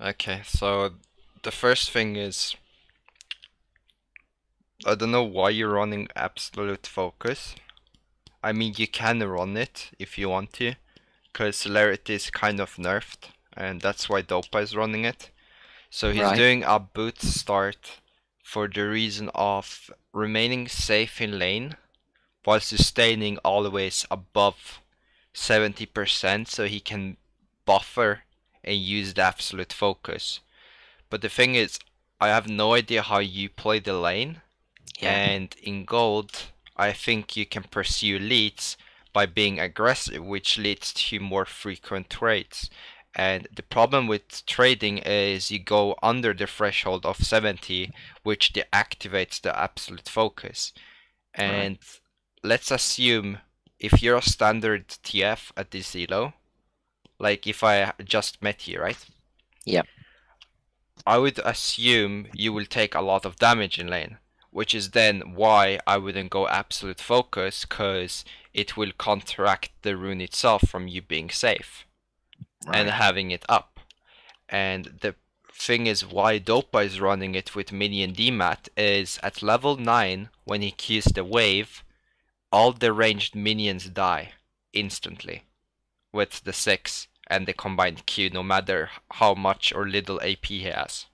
Okay, so the first thing is I don't know why you're running absolute focus. I mean, you can run it if you want to, because celerity is kind of nerfed, and that's why Dopa is running it. So he's Right. doing a boot start for the reason of remaining safe in lane while sustaining always above 70% so he can buffer and use the absolute focus. But the thing is, I have no idea how you play the lane, Yeah. and in gold, I think you can pursue leads by being aggressive, which leads to more frequent trades. And the problem with trading is you go under the threshold of 70, which deactivates the absolute focus. Right. And let's assume if you're a standard TF at this elo, like if I just met you, right? Yeah. I would assume you will take a lot of damage in lane, which is then why I wouldn't go absolute focus, cause it will counteract the rune itself from you being safe and Right. having it up. And the thing is why Dopa is running it with Minion DMAT is at level 9 when he Qs the wave, all the ranged minions die instantly with the 6 and the combined Q no matter how much or little AP he has.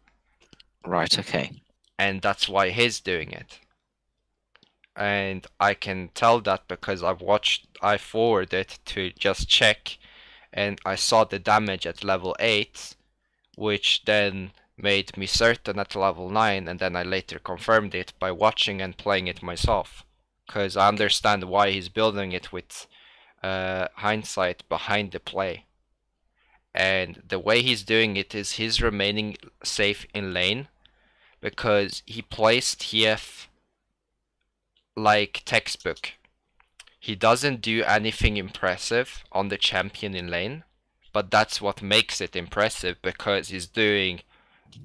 Right. Okay. And that's why he's doing it. And I can tell that because I forwarded it to just check, and I saw the damage at level 8, which then made me certain at level 9, and then I later confirmed it by watching and playing it myself. Because I understand why he's building it with hindsight behind the play. And the way he's doing it is he's remaining safe in lane because he plays TF like textbook. He doesn't do anything impressive on the champion in lane, but that's what makes it impressive because he's doing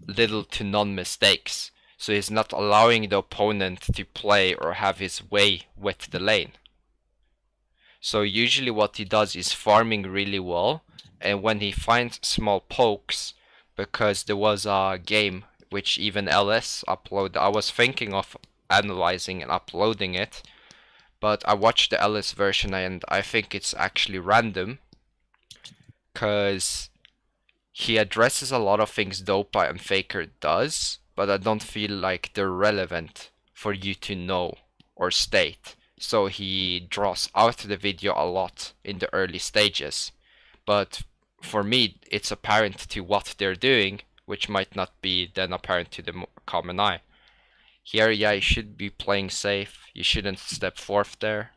little to none mistakes. So he's not allowing the opponent to play or have his way with the lane. So usually what he does is farming really well, and when he finds small pokes, because there was a game which even LS uploaded, I was thinking of analyzing and uploading it, but I watched the LS version and I think it's actually random, because he addresses a lot of things Dopa and Faker does, but I don't feel like they're relevant for you to know or state. So he draws out the video a lot in the early stages. But for me, it's apparent to what they're doing, which might not be then apparent to the common eye. Here, yeah, you should be playing safe. You shouldn't step forth there.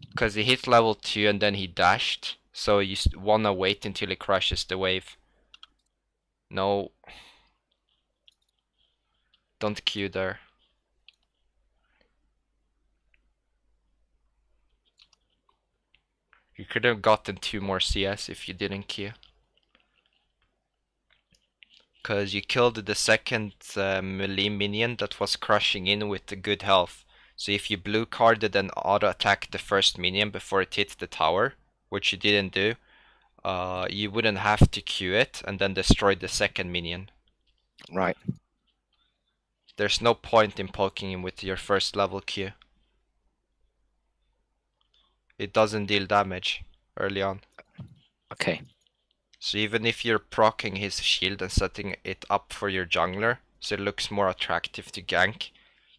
Because he hit level 2 and then he dashed. So you wanna wait until he crashes the wave. No. Don't Q there. You could have gotten 2 more CS if you didn't Q. Because you killed the second melee minion that was crushing in with the good health. So if you blue carded and auto attacked the first minion before it hit the tower, which you didn't do, you wouldn't have to Q it and then destroy the second minion. Right. There's no point in poking him with your first level Q. It doesn't deal damage early on. Okay. So even if you're proccing his shield and setting it up for your jungler, so it looks more attractive to gank,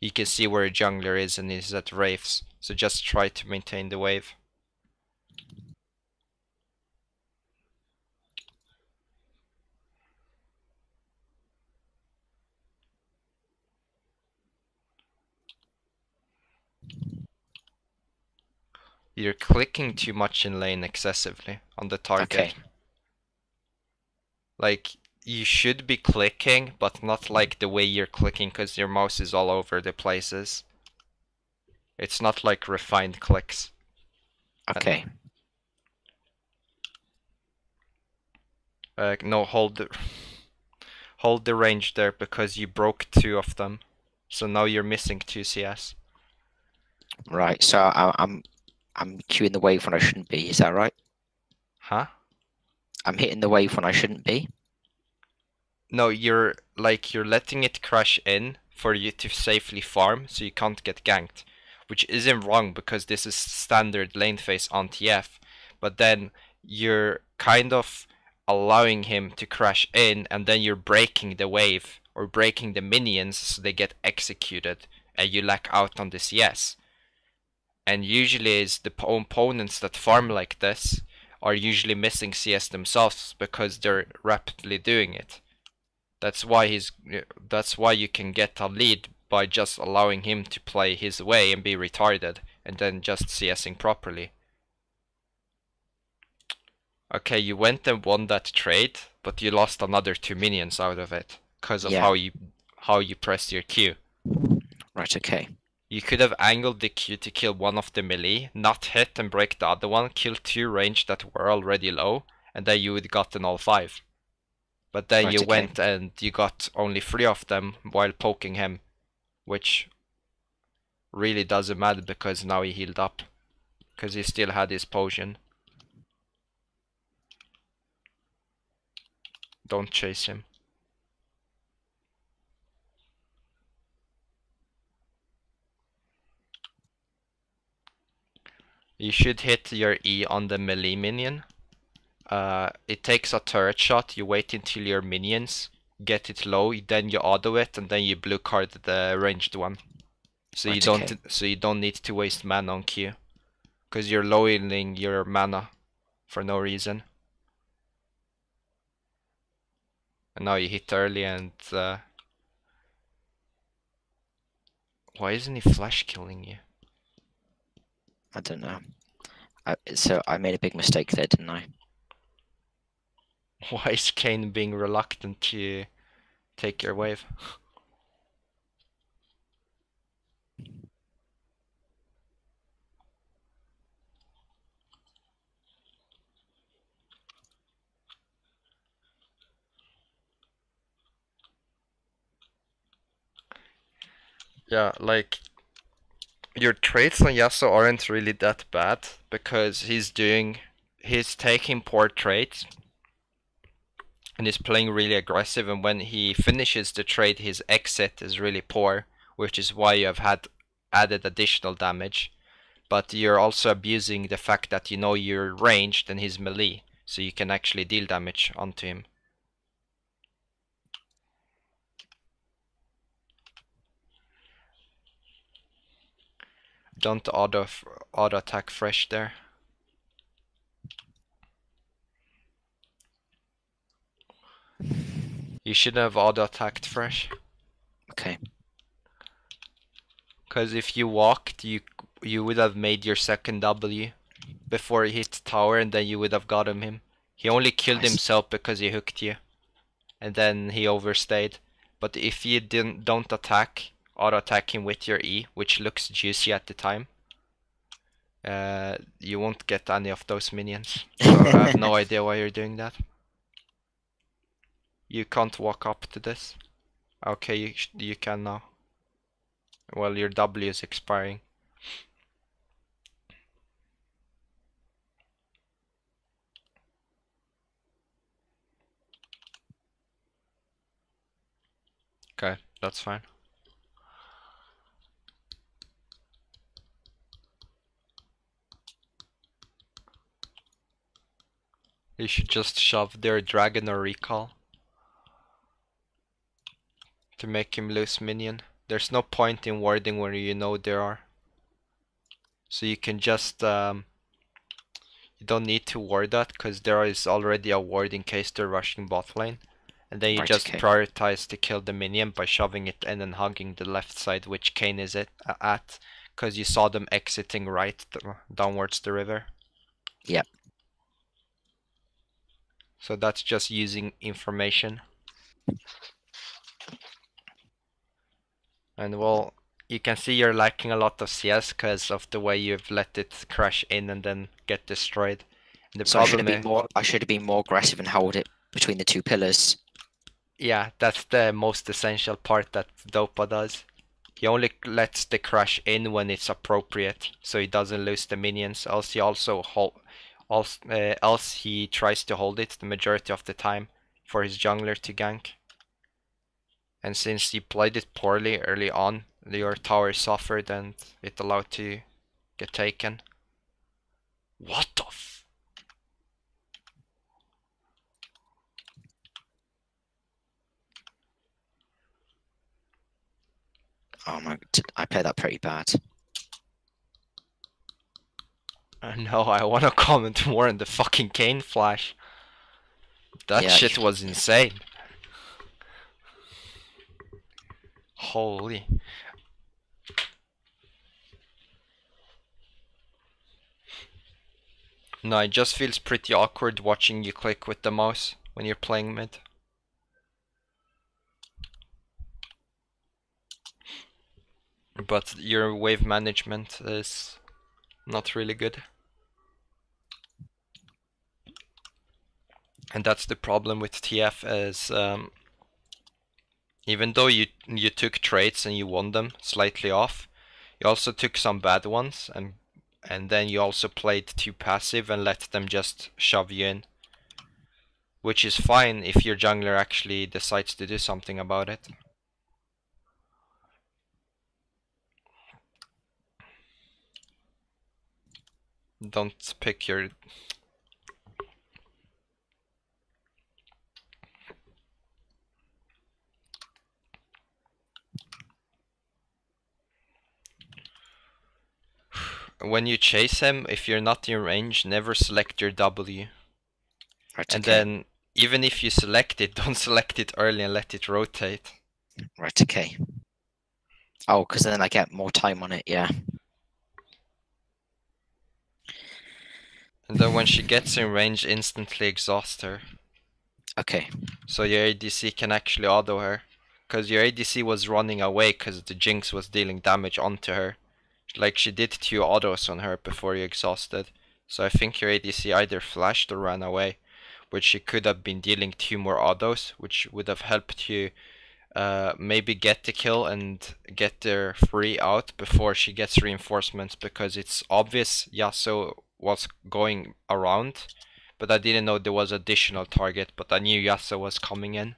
you can see where a jungler is and he's at Wraiths, so just try to maintain the wave. You're clicking too much in lane excessively on the target. Okay. Like, you should be clicking, but not like the way you're clicking because your mouse is all over the places. It's not like refined clicks. Okay. No, hold the range there because you broke 2 of them. So now you're missing 2 CS. Right. So I'm queuing the wave when I shouldn't be. Is that right? Huh? I'm hitting the wave when I shouldn't be. No, you're letting it crash in for you to safely farm so you can't get ganked. Which isn't wrong because this is standard Lanephase on TF. But then you're kind of allowing him to crash in and then you're breaking the wave or breaking the minions so they get executed and you lack out on the CS. And usually is the opponents that farm like this are usually missing CS themselves because they're rapidly doing it. That's why you can get a lead by just allowing him to play his way and be retarded and then just CSing properly. Okay, you went and won that trade, but you lost another 2 minions out of it because of Yeah. how you pressed your Q. Right, okay. You could have angled the Q to kill one of the melee, not hit and break the other one, kill 2 range that were already low, and then you would gotten all 5. But then Right, you okay. went and you got only 3 of them while poking him, which really doesn't matter because now he healed up. Because he still had his potion. Don't chase him. You should hit your E on the melee minion. It takes a turret shot, you wait until your minions get it low, then you auto it, and then you blue card the ranged one. So Right, you don't need to waste mana on Q. Because you're lowering your mana for no reason. And now you hit early and why isn't he flash killing you? I don't know. So I made a big mistake there, didn't I? Why is Kane being reluctant to take your wave? Yeah, like your trades on Yasuo aren't really that bad because he's taking poor trades and he's playing really aggressive, and when he finishes the trade his exit is really poor, which is why you have had added additional damage. But you're also abusing the fact that you know you're ranged and he's melee, so you can actually deal damage onto him. Don't auto attack fresh there. You should have auto attacked fresh. Okay. Because if you walked, you would have made your second W before he hit tower, and then you would have gotten him. He only killed himself because he hooked you, and then he overstayed. But if you don't attack, auto attack him with your E, which looks juicy at the time, you won't get any of those minions. So I have no idea why you're doing that. You can't walk up to this. Okay, you can now. Well, your W is expiring. Okay, that's fine. You should just shove their dragon or recall to make him lose minion. There's no point in warding where you know there are. So you can just you don't need to ward that because there is already a ward in case they're rushing bot lane. And then you just prioritize to kill the minion by shoving it in and hugging the left side, which Kane is at, because you saw them exiting right downwards the river. Yep. So that's just using information. And well, you can see you're lacking a lot of CS because of the way you've let it crash in and then get destroyed. And the so problem I should have been more aggressive and hold it between the two pillars. Yeah, that's the most essential part that Dopa does. He only lets the crash in when it's appropriate, so he doesn't lose the minions. Else he also else he tries to hold it the majority of the time for his jungler to gank. And since you played it poorly early on, your tower suffered and it allowed to get taken. What the f... Oh my, I played that pretty bad. No, I wanna comment more on the fucking Kane flash. That Yeah, shit was insane. Holy. No, it just feels pretty awkward watching you click with the mouse when you're playing mid. But your wave management is not really good. And that's the problem with TF is even though you took trades and you won them slightly off, you also took some bad ones and then you also played too passive and let them just shove you in. Which is fine if your jungler actually decides to do something about it. Don't pick your... When you chase him, if you're not in range, never select your W. right, And okay. then, even if you select it, don't select it early and let it rotate. Right, okay. Oh, because then I get more time on it, yeah. And then when she gets in range, instantly exhaust her. Okay. So your ADC can actually auto her. Because your ADC was running away because the Jinx was dealing damage onto her. Like she did 2 autos on her before you exhausted. So I think your ADC either flashed or ran away. Which she could have been dealing 2 more autos, which would have helped you maybe get the kill and get their free out before she gets reinforcements, because it's obvious Yasuo was going around, but I didn't know there was additional target, but I knew Yasuo was coming in.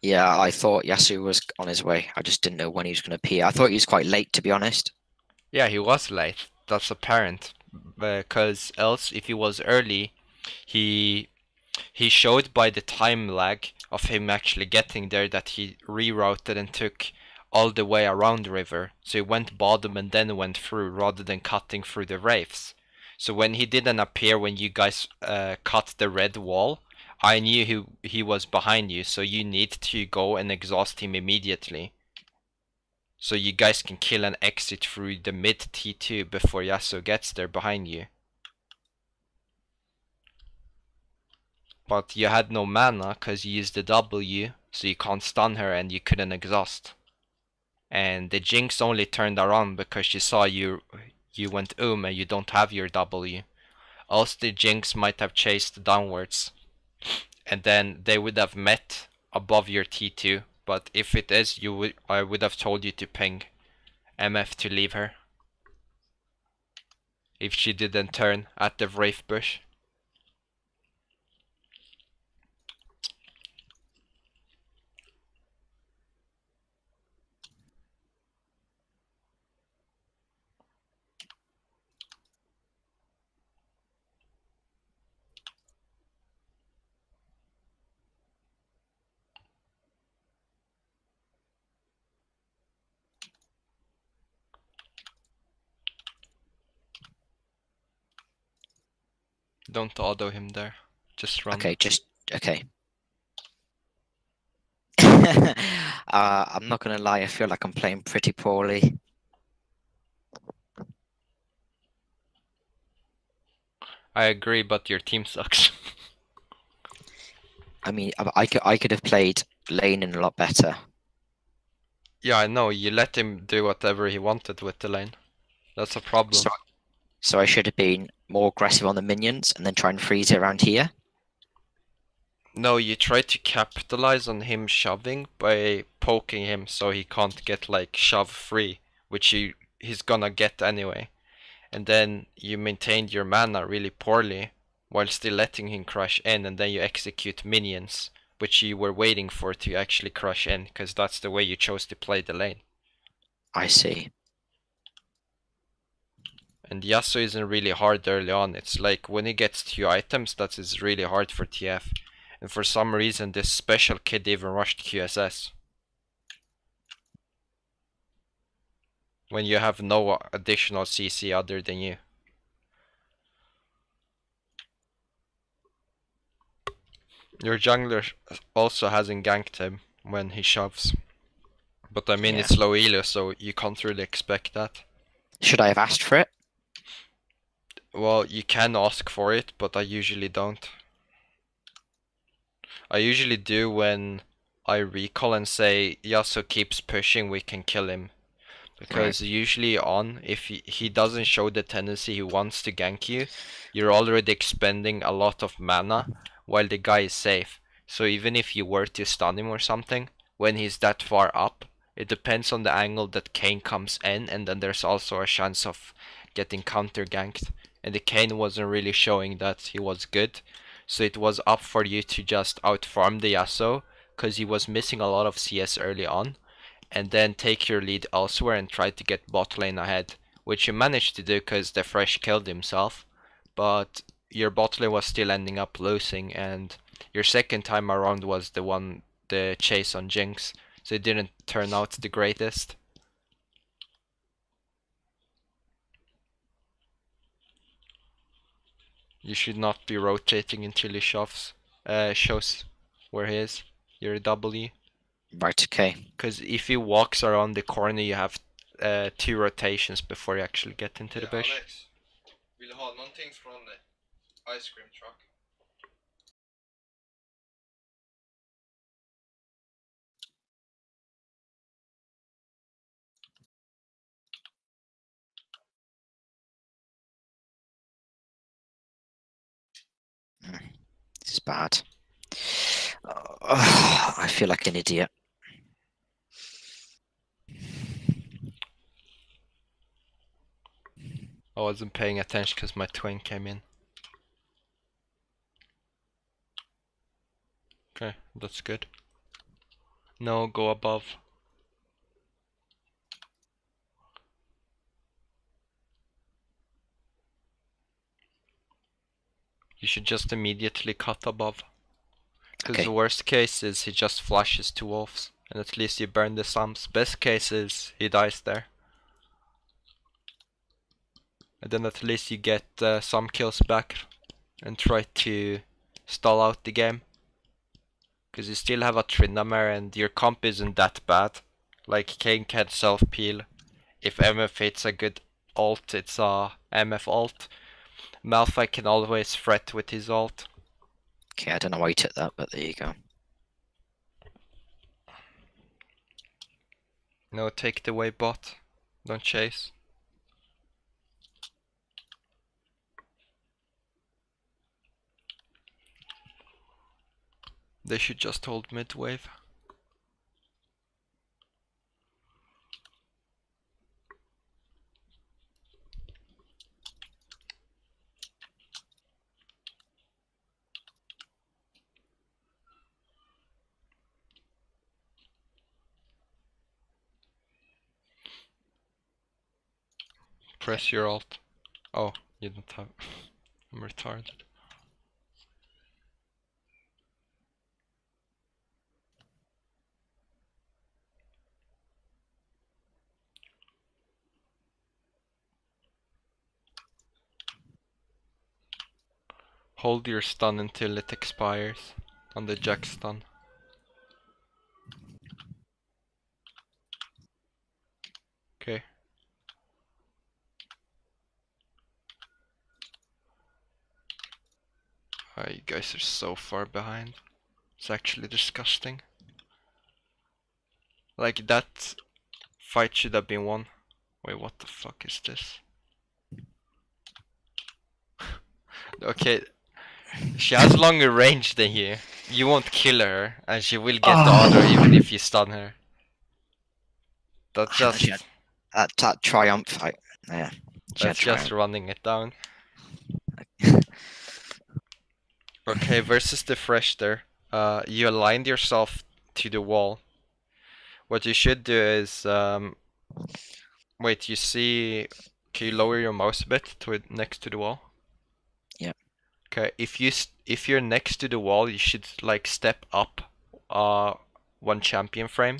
Yeah, I thought Yasu was on his way. I just didn't know when he was going to appear. I thought he was quite late, to be honest. Yeah, he was late. That's apparent. Because else, if he was early, he showed by the time lag of him actually getting there that he rerouted and took all the way around the river. So he went bottom and then went through rather than cutting through the wraiths. So when he didn't appear when you guys cut the red wall, I knew he was behind you, so you need to go and exhaust him immediately. So you guys can kill and exit through the mid T2 before Yasuo gets there behind you. But you had no mana because you used the W, so you can't stun her and you couldn't exhaust. And the Jinx only turned around because she saw you went and you don't have your W. Else the Jinx might have chased downwards. And then they would have met above your T2. But if it is, I would have told you to ping MF to leave her. If she didn't turn at the Wraith bush. Don't auto him there. Just run. Okay, okay. I'm not gonna lie, I feel like I'm playing pretty poorly. I agree, but your team sucks. I mean, I could have played lane in a lot better. Yeah, I know. You let him do whatever he wanted with the lane. That's a problem. So I should have been more aggressive on the minions and then try and freeze it around here. No, you try to capitalize on him shoving by poking him so he can't get like shove free, which he's gonna get anyway. And then you maintained your mana really poorly while still letting him crush in, and then you execute minions, which you were waiting for to actually crush in, because that's the way you chose to play the lane. I see. And Yasuo isn't really hard early on. It's like when he gets 2 items, that is really hard for TF. And for some reason, this special kid even rushed QSS. When you have no additional CC other than you. Your jungler also hasn't ganked him when he shoves. But I mean, Yeah. it's low elo, so you can't really expect that. Should I have asked for it? Well, you can ask for it, but I usually don't. I usually do when I recall and say, Yasuo keeps pushing, we can kill him. Because usually on, if he doesn't show the tendency he wants to gank you, you're already expending a lot of mana while the guy is safe. So even if you were to stun him or something, when he's that far up, it depends on the angle that Kayn comes in, and then there's also a chance of getting counter ganked. And the Kayn wasn't really showing that he was good, so it was up for you to just outfarm the Yasuo, because he was missing a lot of CS early on, and then take your lead elsewhere and try to get bot lane ahead, which you managed to do because the Fresh killed himself, but your bot lane was still ending up losing, and your second time around was the chase on Jinx, so it didn't turn out the greatest. You should not be rotating until he shows where he is, your W. Right, okay. Because if he walks around the corner, you have 2 rotations before you actually get into the bush. Alex, vill du ha någonting från ice cream truck? This is bad. I feel like an idiot. I wasn't paying attention because my twin came in. Okay, that's good. No, go above. You should just immediately cut above. Because Okay. the worst case is he just flashes 2 wolves, and at least you burn the sums. Best case is he dies there. And then at least you get some kills back and try to stall out the game. Because you still have a Tryndamere and your comp isn't that bad. Like Kayn can self-peel. If MF hits a good ult, it's a MF ult. Malphite can always threat with his ult. Okay, I don't know why you took that, but there you go. No, take the way bot. Don't chase. They should just hold mid wave. Press your ult. Oh, you don't have. I'm retarded. Hold your stun until it expires on the Jack stun. Okay. You guys are so far behind. It's actually disgusting. Like, that fight should have been won. Wait, what the fuck is this? Okay, she has longer range than you. You won't kill her, and she will get the auto even if you stun her. That's just... That triumph fight. Yeah. That's just running it down. Okay, versus the Fresh there. You aligned yourself to the wall. What you should do is, wait, you see, can you lower your mouse a bit to it next to the wall? Yeah. Okay, if you're next to the wall, you should like step up one champion frame,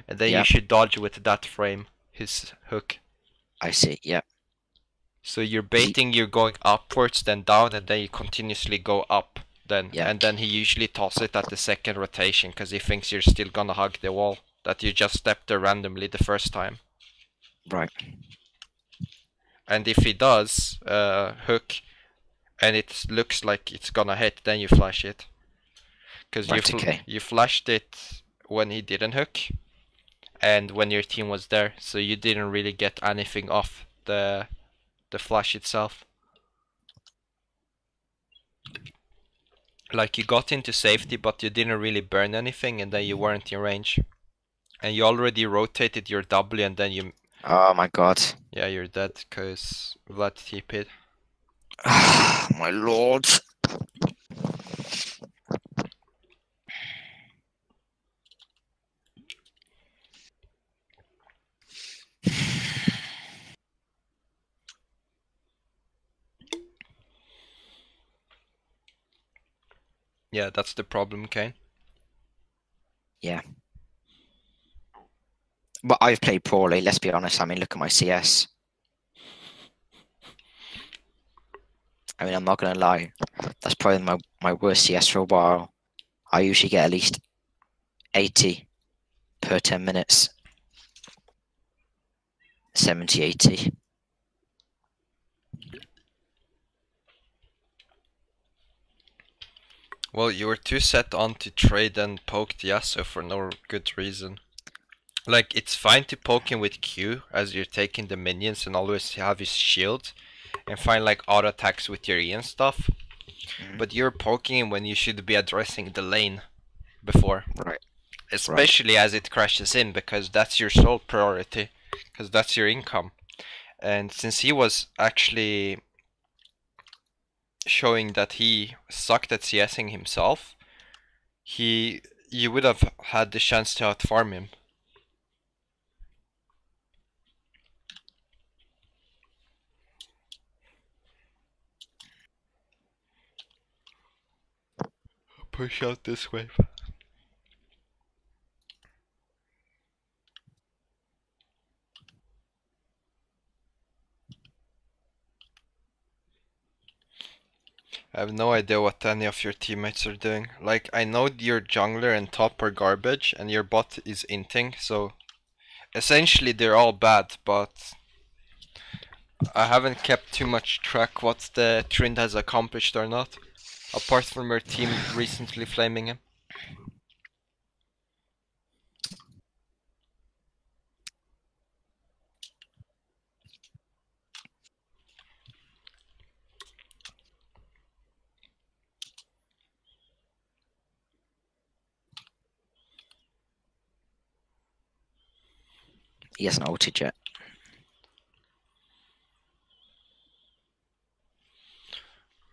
and then you Yeah. should dodge with that frame, his hook. I see. Yeah. So you're baiting, you're going upwards, then down, and then you continuously go up. Then Yeah. and then he usually tosses it at the second rotation because he thinks you're still gonna hug the wall, that you just stepped there randomly the first time. Right. And if he does hook, and it looks like it's gonna hit, then you flash it. Because Right. you flashed it when he didn't hook, and when your team was there, so you didn't really get anything off the flash itself. Like you got into safety, but you didn't really burn anything, and then you weren't in range. And you already rotated your W, and then you... Oh my god. Yeah, you're dead, because Vlad TP'd. My lord. Yeah, that's the problem, Kane. Yeah. But I've played poorly, let's be honest. I mean, look at my CS. I mean, I'm not going to lie. That's probably my worst CS for a while. I usually get at least 80 per 10 minutes. 70, 80. Well, you were too set on to trade and poke the Yasuo for no good reason. Like, it's fine to poke him with Q as you're taking the minions and always have his shield and find like auto attacks with your E and stuff. But you're poking him when you should be addressing the lane before. Right. Especially as it crashes in, because that's your sole priority, because that's your income. And since he was actually showing that he sucked at CSing himself, you would have had the chance to outfarm him. Push out this wave. I have no idea what any of your teammates are doing. Like, I know your jungler and top are garbage, and your bot is inting, so essentially they're all bad, but I haven't kept too much track what the Trind has accomplished or not, apart from your team recently flaming him. He hasn't ulted yet.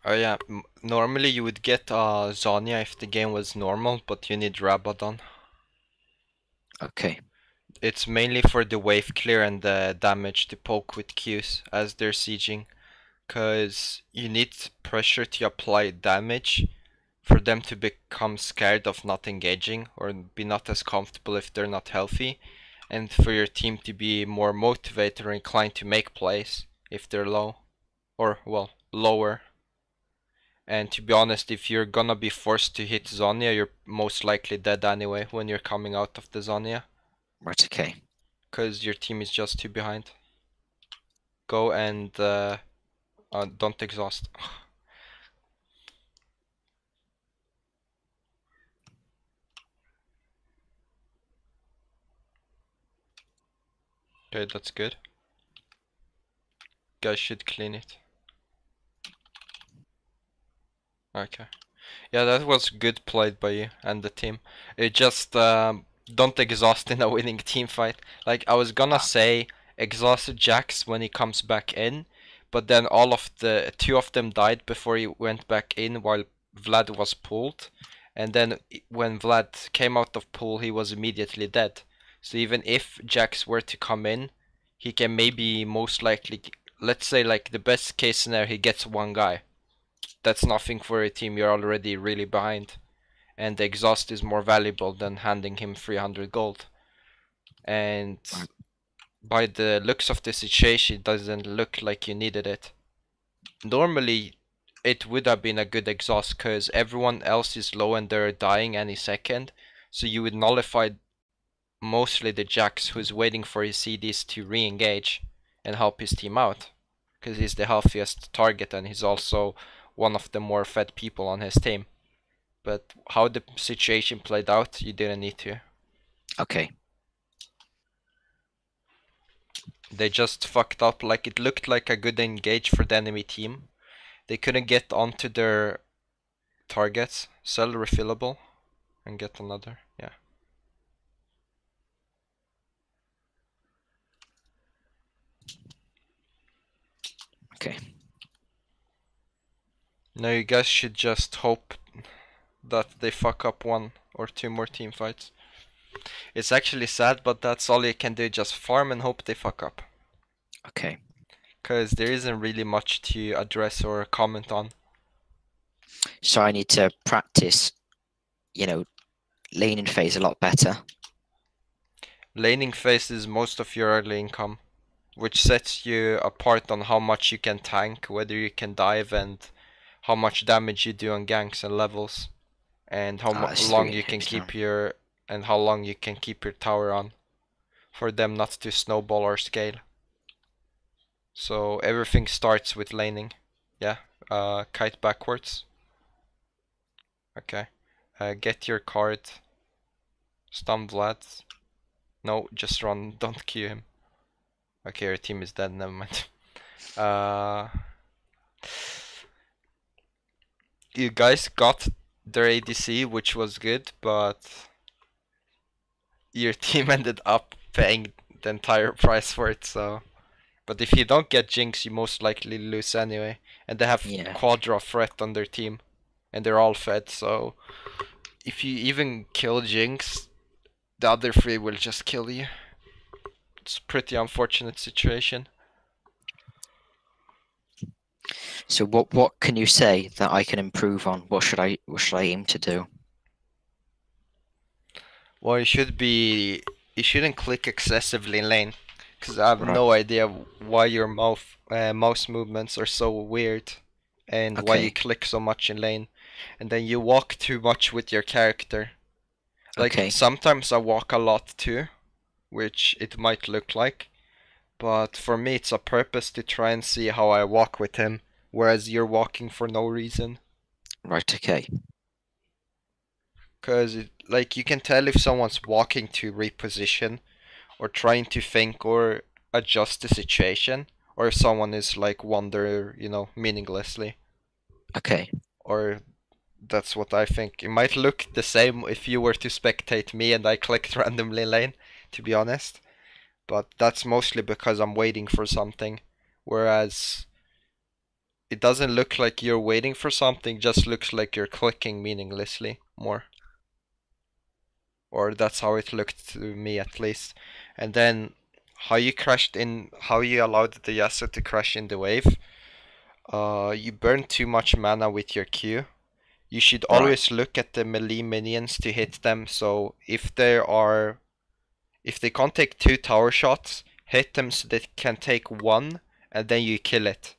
Oh yeah, normally you would get Zhonya if the game was normal, but you need Rabadon. Okay. It's mainly for the wave clear and the damage to poke with Qs as they're sieging, cause you need pressure to apply damage for them to become scared of not engaging or be not as comfortable if they're not healthy, and for your team to be more motivated or inclined to make plays if they're low, or well, lower. And to be honest, if you're gonna be forced to hit Zhonya, you're most likely dead anyway when you're coming out of the Zhonya. Right, okay. Because your team is just too behind. Go and don't exhaust. Okay, that's good. Guys should clean it. Okay. Yeah, that was good played by you and the team. It just don't exhaust in a winning team fight. Like, I was gonna say exhausted Jax when he comes back in, but then two of them died before he went back in while Vlad was pulled, and then when Vlad came out of pool, he was immediately dead. So even if Jax were to come in, he can maybe most likely, let's say like the best case scenario, he gets one guy. That's nothing for a team, you're already really behind. And the exhaust is more valuable than handing him 300 gold. And by the looks of the situation, it doesn't look like you needed it. Normally, it would have been a good exhaust because everyone else is low and they're dying any second. So you would nullify mostly the Jax who's waiting for his CDs to re-engage and help his team out. Because he's the healthiest target and he's also one of the more fed people on his team. But how the situation played out, you didn't need to. Okay. They just fucked up. Like, it looked like a good engage for the enemy team. They couldn't get onto their targets. Sell refillable and get another. Yeah. Okay. Now you guys should just hope that they fuck up 1 or 2 more team fights. It's actually sad, but that's all you can do. Just farm and hope they fuck up. Okay. Because there isn't really much to address or comment on. So I need to practice, you know, laning phase a lot better. Laning phase is most of your early income, which sets you apart on how much you can tank, whether you can dive, and how much damage you do on ganks and levels, and how long you can keep your tower on, for them not to snowball or scale. So everything starts with laning. Yeah. Kite backwards. Okay. Get your card. Stun Vlad. No, just run. Don't queue him. Okay, your team is dead. Never mind. You guys got their ADC, which was good, but your team ended up paying the entire price for it. So, but if you don't get Jinx, you most likely lose anyway. And they have Quadra threat on their team, and they're all fed. So, if you even kill Jinx, the other 3 will just kill you. It's a pretty unfortunate situation. So what can you say that I can improve on? What should I aim to do? Well, you shouldn't click excessively in lane, because I have no idea why your mouse movements are so weird, and why you click so much in lane, and then you walk too much with your character. Like sometimes I walk a lot too, which it might look like, but for me it's a purpose to try and see how I walk with him, whereas you're walking for no reason. Right, okay. Because like you can tell if someone's walking to reposition or trying to think or adjust the situation, or if someone is like wander, meaninglessly. Okay. Or that's what I think. It might look the same if you were to spectate me and I clicked randomly lane, to be honest. But that's mostly because I'm waiting for something. Whereas it doesn't look like you're waiting for something, just looks like you're clicking meaninglessly more. Or that's how it looked to me at least. And then how you allowed the Yasuo to crash in the wave. You burn too much mana with your Q. You should always look at the melee minions to hit them. So if they can't take 2 tower shots, hit them so they can take 1, and then you kill it.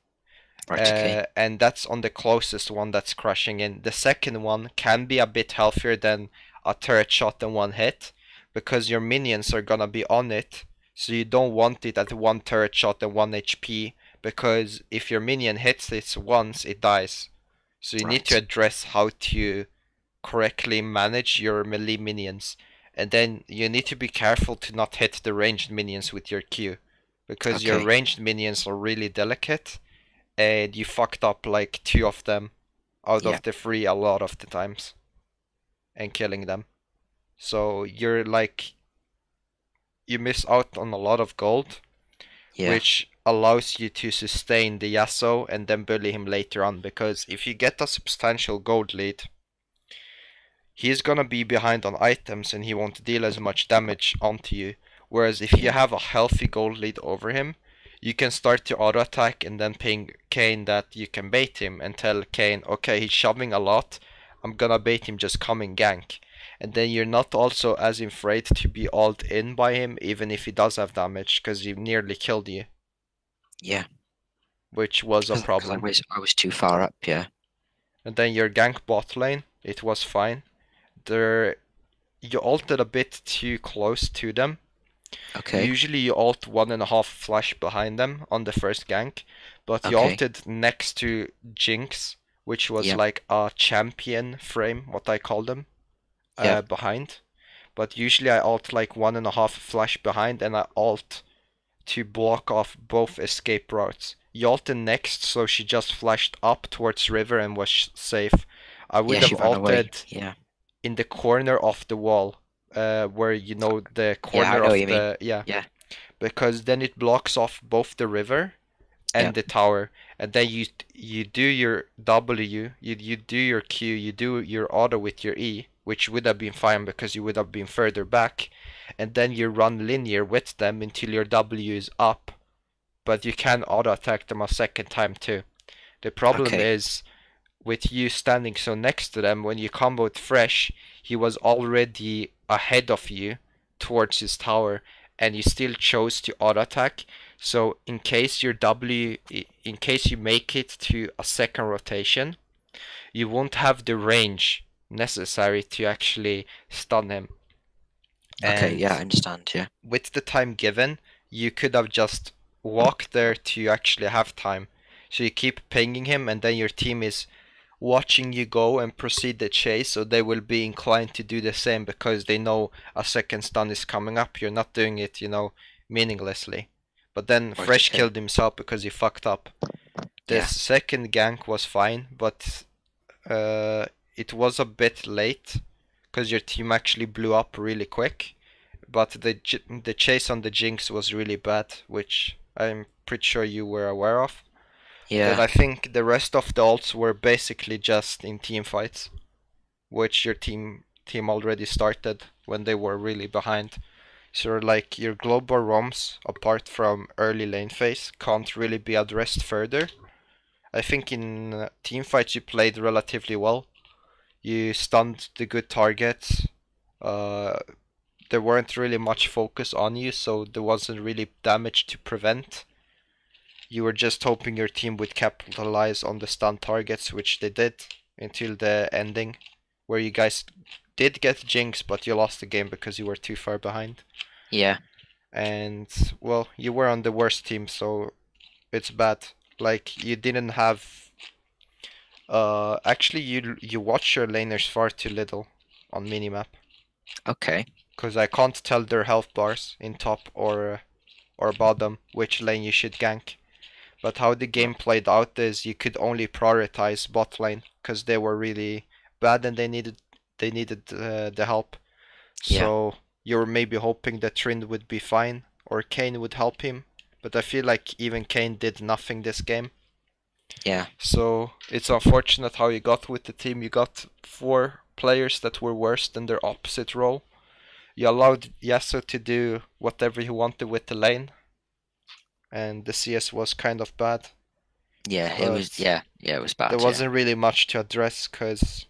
And that's on the closest one that's crashing in. The second one can be a bit healthier than a turret shot and 1 hit, because your minions are gonna be on it, so you don't want it at 1 turret shot and 1 HP, because if your minion hits it once, it dies. So you need to address how to correctly manage your melee minions, and then you need to be careful to not hit the ranged minions with your Q, because your ranged minions are really delicate, and you fucked up like 2 of them out of the 3 a lot of the times, and killing them. So you're like, you miss out on a lot of gold, which allows you to sustain the Yasuo and then bully him later on, because if you get a substantial gold lead, he's gonna be behind on items and he won't deal as much damage onto you. Whereas if you Yeah. have a healthy gold lead over him, you can start to auto attack and then ping Kane that you can bait him and tell Kane, okay, he's shoving a lot, I'm gonna bait him, just come and gank. And then you're not also as afraid to be ult in by him, even if he does have damage, because he nearly killed you, Yeah. which was a Because problem. I was too far up. Yeah. And then your gank bot lane, it was fine. There, you ulted a bit too close to them. Okay. Usually you ult 1.5 flash behind them on the first gank, but you Okay. ulted next to Jinx, which was Yeah. like a champion frame, what I call them, Yeah. behind. But usually I ult like 1.5 flash behind and I ult to block off both escape routes. You ulted next, so she just flashed up towards river and was safe. I would Yeah. have She ran away. ulted Yeah. in the corner of the wall, where you know the Yeah. I corner know what of you mean. the, yeah, Yeah. because then it blocks off both the river Yeah. and the tower, and then you do your W, you do your Q, you do your auto with your E, which would have been fine because you would have been further back, and then you run linear with them until your W is up, but you can auto attack them a second time too. The problem Okay. is with you standing so next to them, when you comboed fresh, he was already ahead of you towards his tower, and you still chose to auto attack. So in case your W, in case you make it to a second rotation, you won't have the range necessary to actually stun him. Okay. And Yeah. I understand. Yeah. with the time given, you could have just walked there to actually have time. So you keep pinging him, and then your team is watching you go and proceed the chase, so they will be inclined to do the same because they know a second stun is coming up. You're not doing it, meaninglessly. But then Right. Fresh Okay. killed himself because he fucked up. The Yeah. second gank was fine, but it was a bit late because your team actually blew up really quick. But the chase on the Jinx was really bad, which I'm pretty sure you were aware of. Then Yeah. I think the rest of the ults were basically just in team fights, which your team already started when they were really behind. So like your global roams, apart from early lane phase, can't really be addressed further. I think in team fights you played relatively well. You stunned the good targets. Uh, there weren't really much focus on you, so there wasn't really damage to prevent. You were just hoping your team would capitalize on the stun targets, which they did until the ending, where you guys did get Jinx, but you lost the game because you were too far behind. Yeah. And well, you were on the worst team, so it's bad. Like you didn't have. Actually, you watch your laners far too little on minimap, Okay. because I can't tell their health bars in top or bottom which lane you should gank. But how the game played out is you could only prioritize bot lane because they were really bad and they needed the help. Yeah. So you were maybe hoping that Trin would be fine or Kane would help him. But I feel like even Kane did nothing this game. Yeah. So it's unfortunate how you got with the team. You got 4 players that were worse than their opposite role. You allowed Yasuo to do whatever he wanted with the lane, and the CS was kind of bad. Yeah. It was. But Yeah. Yeah. It was there bad. Yeah. wasn't really much to address because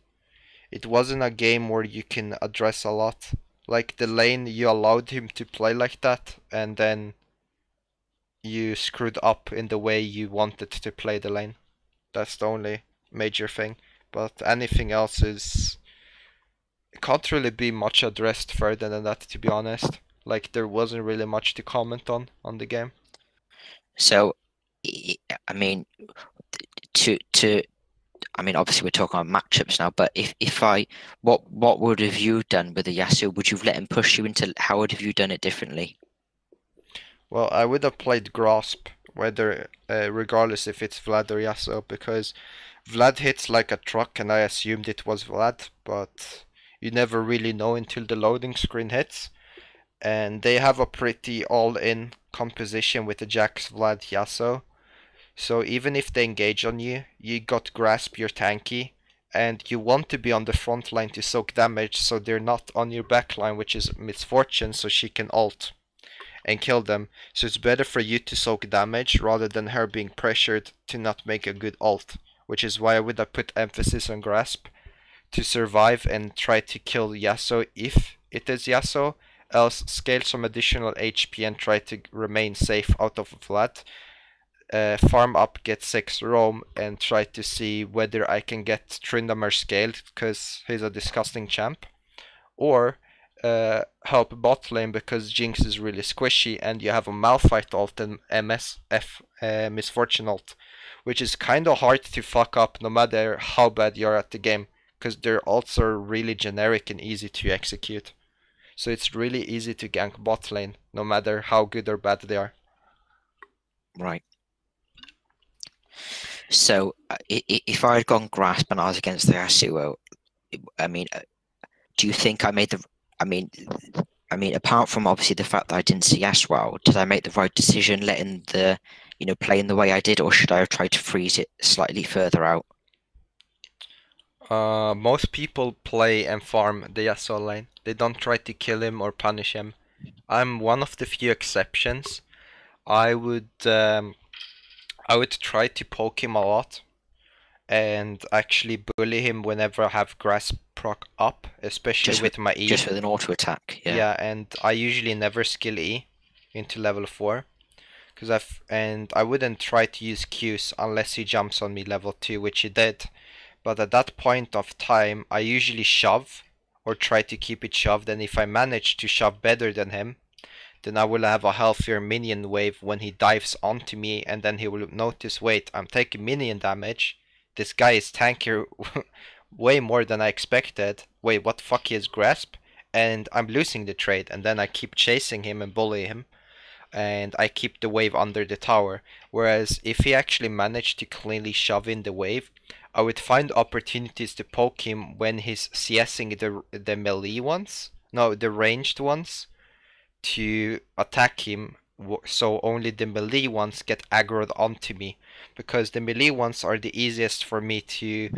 it wasn't a game where you can address a lot. Like the lane, you allowed him to play like that, and then you screwed up in the way you wanted to play the lane. That's the only major thing. But anything else is can't really be much addressed further than that, to be honest. Like there wasn't really much to comment on the game. So, I mean, to I mean, obviously we're talking about matchups now, but if I what would have you done with the Yasuo? Would you have let him push you into? How would have you done it differently? Well, I would have played Grasp, whether regardless if it's Vlad or Yasuo, because Vlad hits like a truck, and I assumed it was Vlad, but you never really know until the loading screen hits. And they have a pretty all-in composition with the Jax, Vlad, Yasuo. So even if they engage on you, you got Grasp your tanky, and you want to be on the front line to soak damage so they're not on your back line, which is misfortune, so she can ult and kill them. So it's better for you to soak damage rather than her being pressured to not make a good ult, which is why I would have put emphasis on grasp to survive and try to kill Yasuo if it is Yasuo, else scale some additional HP and try to remain safe out of a flat. Farm up, get 6 roam, and try to see whether I can get Tryndamere scaled, because he's a disgusting champ. Or help bot lane because Jinx is really squishy and you have a Malphite ult and MSF Misfortune ult, which is kind of hard to fuck up no matter how bad you're at the game, because their ults are really generic and easy to execute. So it's really easy to gank bot lane no matter how good or bad they are. Right. So if I had gone grasp and I was against the Yasuo, I mean, do you think I made the? I mean, apart from obviously the fact that I didn't see Ash well, did I make the right decision letting the, playing the way I did, or should I have tried to freeze it slightly further out? Most people play and farm the Yasuo lane. They don't try to kill him or punish him. I'm one of the few exceptions. I would try to poke him a lot and actually bully him whenever I have grasp proc up, especially with my E. Just with an auto attack, yeah. Yeah, and I usually never skill E into level 4. And I wouldn't try to use Qs unless he jumps on me level 2, which he did. But at that point of time, I usually shove, or try to keep it shoved, and if I manage to shove better than him, then I will have a healthier minion wave when he dives onto me, and then he will notice, wait, I'm taking minion damage, this guy is tankier way more than I expected, wait, what the fuck, he has grasp? And I'm losing the trade, and then I keep chasing him and bully him, and I keep the wave under the tower. Whereas if he actually managed to cleanly shove in the wave, I would find opportunities to poke him when he's CSing the melee ones, no, the ranged ones, to attack him, so only the melee ones get aggroed onto me, because the melee ones are the easiest for me to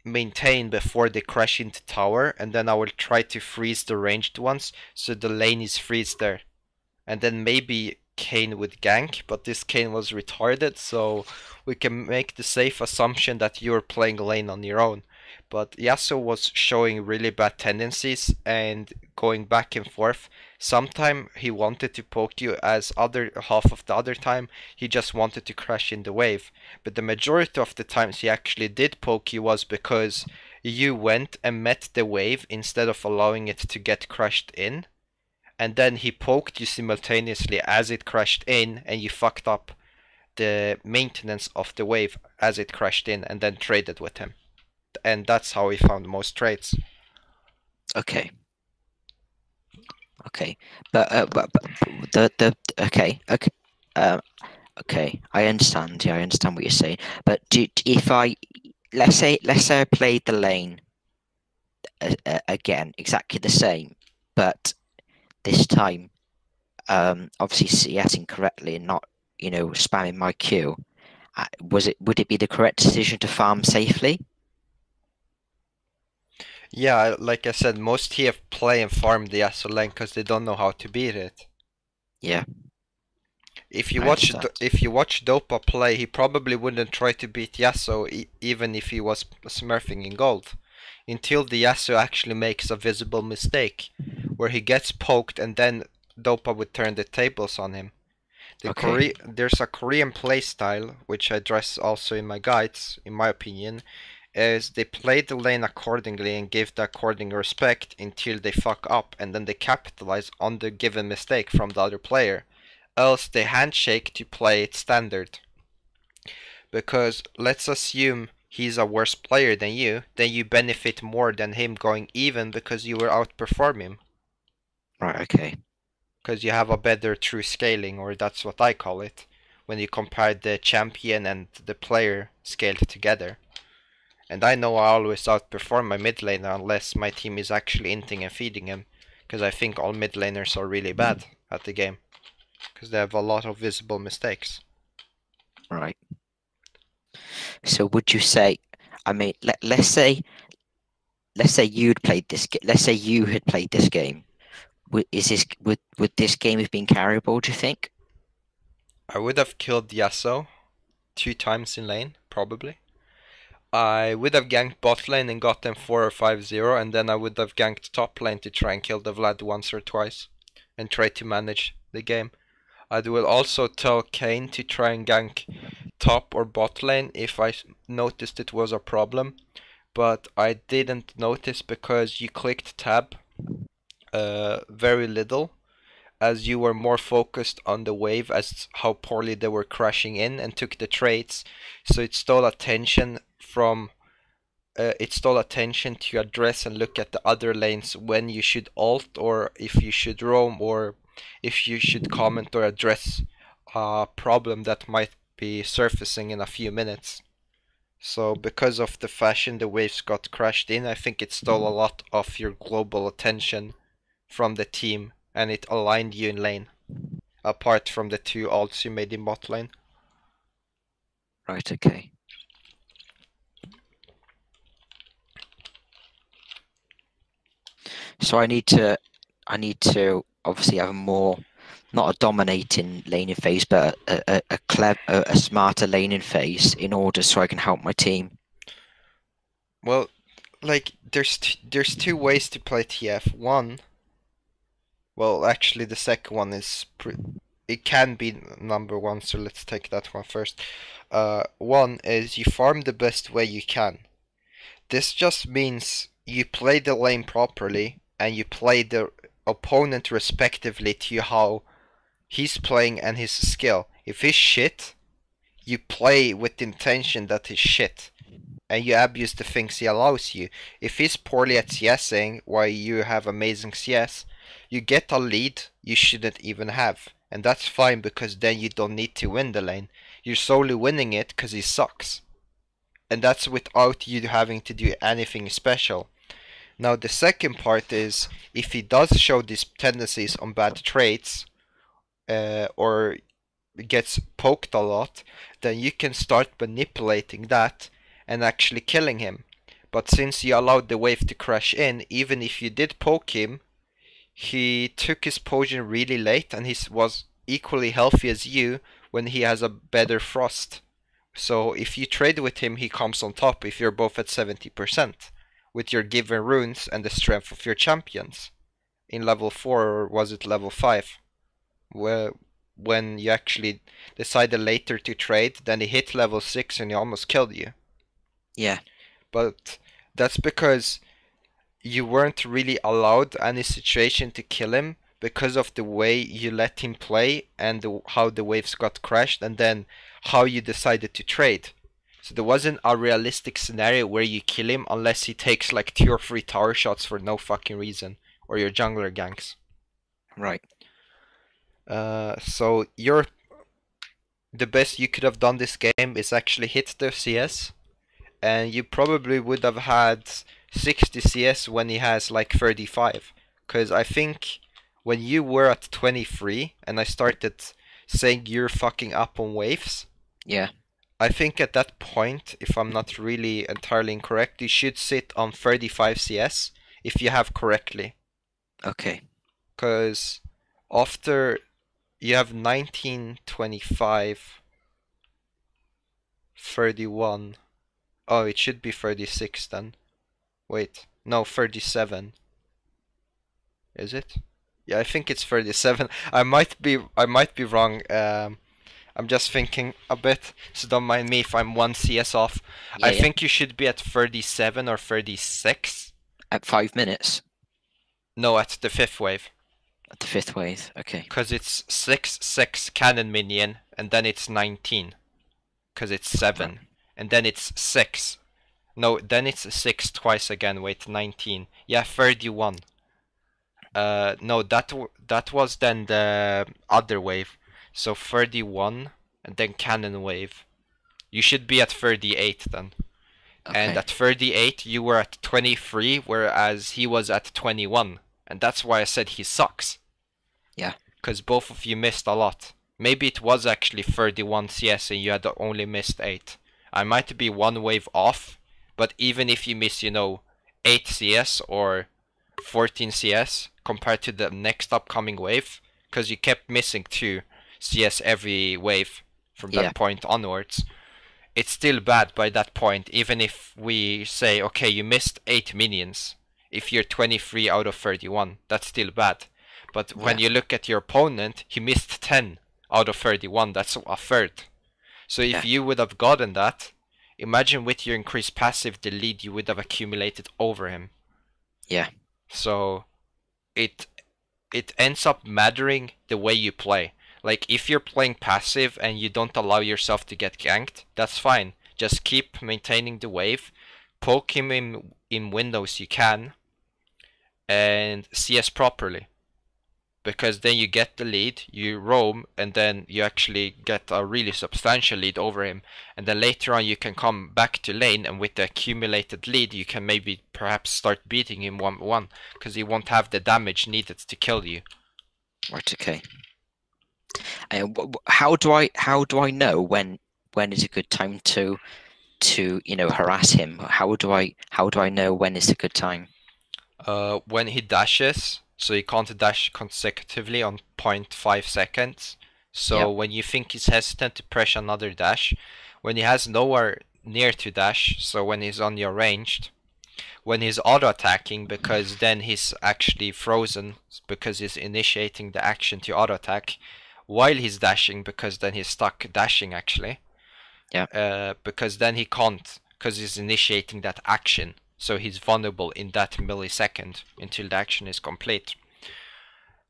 maintain before they crash into tower, and then I will try to freeze the ranged ones so the lane is freeze there. And then maybe Kayn would gank, but this Kayn was retarded, so we can make the safe assumption that you're playing lane on your own. But Yasuo was showing really bad tendencies and going back and forth. Sometime he wanted to poke you, as other half of the other time he just wanted to crash in the wave. But the majority of the times he actually did poke you was because you went and met the wave instead of allowing it to get crashed in. And then he poked you simultaneously as it crashed in, and you fucked up the maintenance of the wave as it crashed in, and then traded with him. And that's how he found most trades. Okay. Okay, but the okay. Okay, I understand. Yeah, I understand what you're saying. But if I let's say I played the lane again exactly the same, but this time obviously CSing correctly and not spamming my Q, would it be the correct decision to farm safely? Yeah, like I said, most TF play and farm the Yasuo lane because they don't know how to beat it. Yeah. If you watch Dopa play, he probably wouldn't try to beat Yasuo even if he was smurfing in gold, until the Yasuo actually makes a visible mistake, where he gets poked and then Dopa would turn the tables on him. There's a Korean playstyle, which I address also in my guides, in my opinion, is they play the lane accordingly and give the according respect until they fuck up, and then they capitalize on the given mistake from the other player. Else they handshake to play it standard. Because let's assume he's a worse player than you, then you benefit more than him going even because you will outperform him. Right, okay. Because you have a better true scaling, or that's what I call it, when you compare the champion and the player scaled together. And I know I always outperform my mid laner unless my team is actually inting and feeding him, because I think all mid laners are really bad at the game, because they have a lot of visible mistakes. Right. So would you say, I mean, let's say you'd played this. Let's say you had played this game. Would this game have been carryable? Do you think? I would have killed Yasuo 2 times in lane, probably. I would have ganked bot lane and got them 4 or 5-0, and then I would have ganked top lane to try and kill the Vlad once or twice, and try to manage the game. I will also tell Kane to try and gank top or bot lane if I noticed it was a problem, but I didn't notice because you clicked tab very little, as you were more focused on the wave as how poorly they were crashing in and took the trades, so it stole attention from to address and look at the other lanes when you should ult, or if you should roam, or if you should comment or address a problem that might be surfacing in a few minutes. So because of the fashion the waves got crashed in, I think it stole a lot of your global attention from the team, and it aligned you in lane, apart from the 2 ults you made in bot lane. Right. Okay. So I need to obviously have a more, not a dominating laning phase, but a smarter laning phase in order so I can help my team. Well, like there's 2 ways to play TF. One, well, actually the second one is it can be number one, so let's take that one first. One is you farm the best way you can. This just means you play the lane properly and you play the opponent respectively to how he's playing and his skill. If he's shit, you play with the intention that he's shit, and you abuse the things he allows you. If he's poorly at CSing while you have amazing CS, you get a lead you shouldn't even have. And that's fine, because then you don't need to win the lane. You're solely winning it because he sucks. And that's without you having to do anything special. Now the second part is, if he does show these tendencies on bad traits, or gets poked a lot, then you can start manipulating that and actually killing him. But since you allowed the wave to crash in, even if you did poke him, he took his potion really late, and he was equally healthy as you when he has a better frost. So if you trade with him, he comes on top if you're both at 70% with your given runes and the strength of your champions in level 4, or was it level 5, where when you actually decided later to trade, then he hit level 6 and he almost killed you. Yeah. But that's because you weren't really allowed any situation to kill him because of the way you let him play, and how the waves got crashed, and then how you decided to trade. So there wasn't a realistic scenario where you kill him unless he takes like 2 or 3 tower shots for no fucking reason, or your jungler ganks. Right. So the best you could have done this game is actually hit the CS, and you probably would have had 60 CS when he has like 35. Because I think when you were at 23 and I started saying you're fucking up on waves, Yeah. I think at that point, if I'm not really entirely incorrect, you should sit on 35 CS if you have correctly. Okay. Because after you have 19, 25, 31. Oh, it should be 36 then. Wait, no, 37. Is it? Yeah, I think it's 37. I might be wrong. I'm just thinking a bit, so don't mind me if I'm 1 CS off. Yeah, I think you should be at 37 or 36. At 5 minutes. No, at the 5th wave. At the 5th wave. Okay. Because it's 6 cannon minion, and then it's 19. Because it's 7. Right. And then it's 6. No, then it's 6 twice again. Wait, 19. Yeah, 31. No, that was then the other wave. So 31, and then cannon wave. You should be at 38 then. Okay. And at 38, you were at 23, whereas he was at 21. And that's why I said he sucks. Yeah. Because both of you missed a lot. Maybe it was actually 31 CS and you had only missed 8. I might be 1 wave off, But even if you miss, 8 CS or 14 CS compared to the next upcoming wave, because you kept missing 2 CS every wave from that point onwards, it's still bad by that point. Even if we say, okay, you missed 8 minions, if you're 23 out of 31, that's still bad. But when you look at your opponent, he missed 10 out of 31, that's a third. So if you would have gotten that, imagine with your increased passive the lead you would have accumulated over him. Yeah. So it ends up mattering the way you play. Like, if you're playing passive and you don't allow yourself to get ganked, that's fine. Just keep maintaining the wave, poke him in windows you can, and CS properly. Because then you get the lead, you roam, and then you actually get a really substantial lead over him. And then later on you can come back to lane, and with the accumulated lead you can maybe perhaps start beating him 1v1, because he won't have the damage needed to kill you. Right, okay. And how do I know when is a good time to harass him? How do I know when is a good time? When he dashes, so he can't dash consecutively on 0.5 seconds. So when you think he's hesitant to press another dash, when he has nowhere near to dash, so when he's on your ranged, when he's auto-attacking, because then he's actually frozen because he's initiating the action to auto-attack, while he's dashing, because then he's stuck dashing actually. Because then he can't, because he's initiating that action. So he's vulnerable in that millisecond until the action is complete.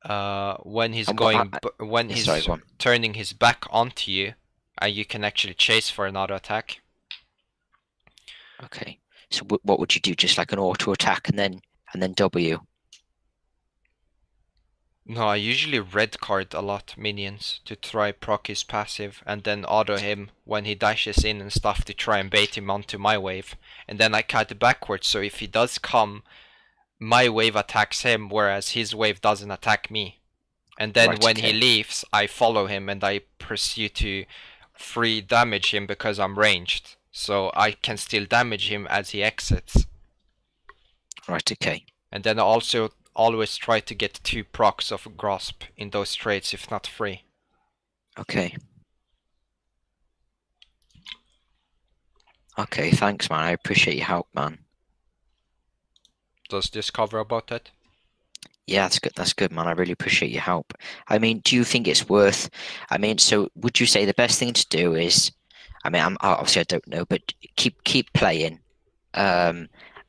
When he's turning his back onto you, and you can actually chase for an auto attack. Okay. So what would you do? Just like an auto attack and then W? No, I usually red card a lot minions to try proc his passive, and then auto him when he dashes in and stuff to try and bait him onto my wave. And then I cut backwards, so if he does come, my wave attacks him, whereas his wave doesn't attack me. And then when he leaves, I follow him and I pursue to free damage him because I'm ranged. So I can still damage him as he exits. Right, okay. And then I also always try to get 2 procs of grasp in those trades, if not 3. Okay. Okay, thanks, man. I appreciate your help, man. Does this cover about that? Yeah, that's good. That's good, man. I really appreciate your help. I mean, do you think it's worth? I mean, so would you say the best thing to do is? I mean, obviously I don't know, but keep playing,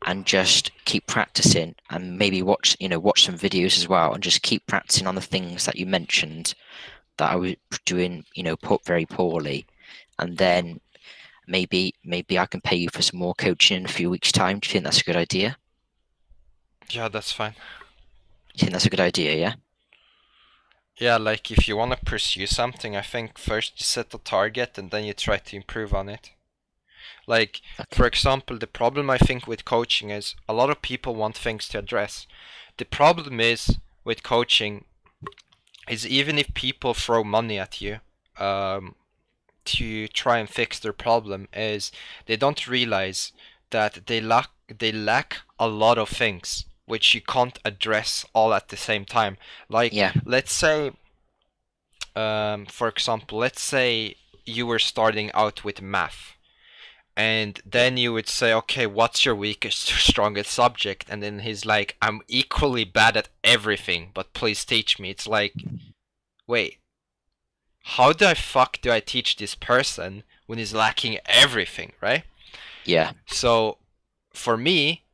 and just keep practicing, and maybe watch some videos as well, and just keep practicing on the things that you mentioned that I was doing, very poorly, and then maybe I can pay you for some more coaching in a few weeks' time. Do you think that's a good idea? Yeah, that's fine. You think that's a good idea, yeah? Yeah, like if you want to pursue something, I think first you set a target and then you try to improve on it. Like, for example, the problem I think with coaching is a lot of people want things to address. The problem is with coaching is even if people throw money at you to try and fix their problem, is they don't realize that they lack a lot of things which you can't address all at the same time. Like, let's say, for example, let's say you were starting out with math, and then you would say, okay, what's your weakest or strongest subject? And then he's like, I'm equally bad at everything, but please teach me. It's like, wait, how the fuck do I teach this person when he's lacking everything, right? Yeah. So for me,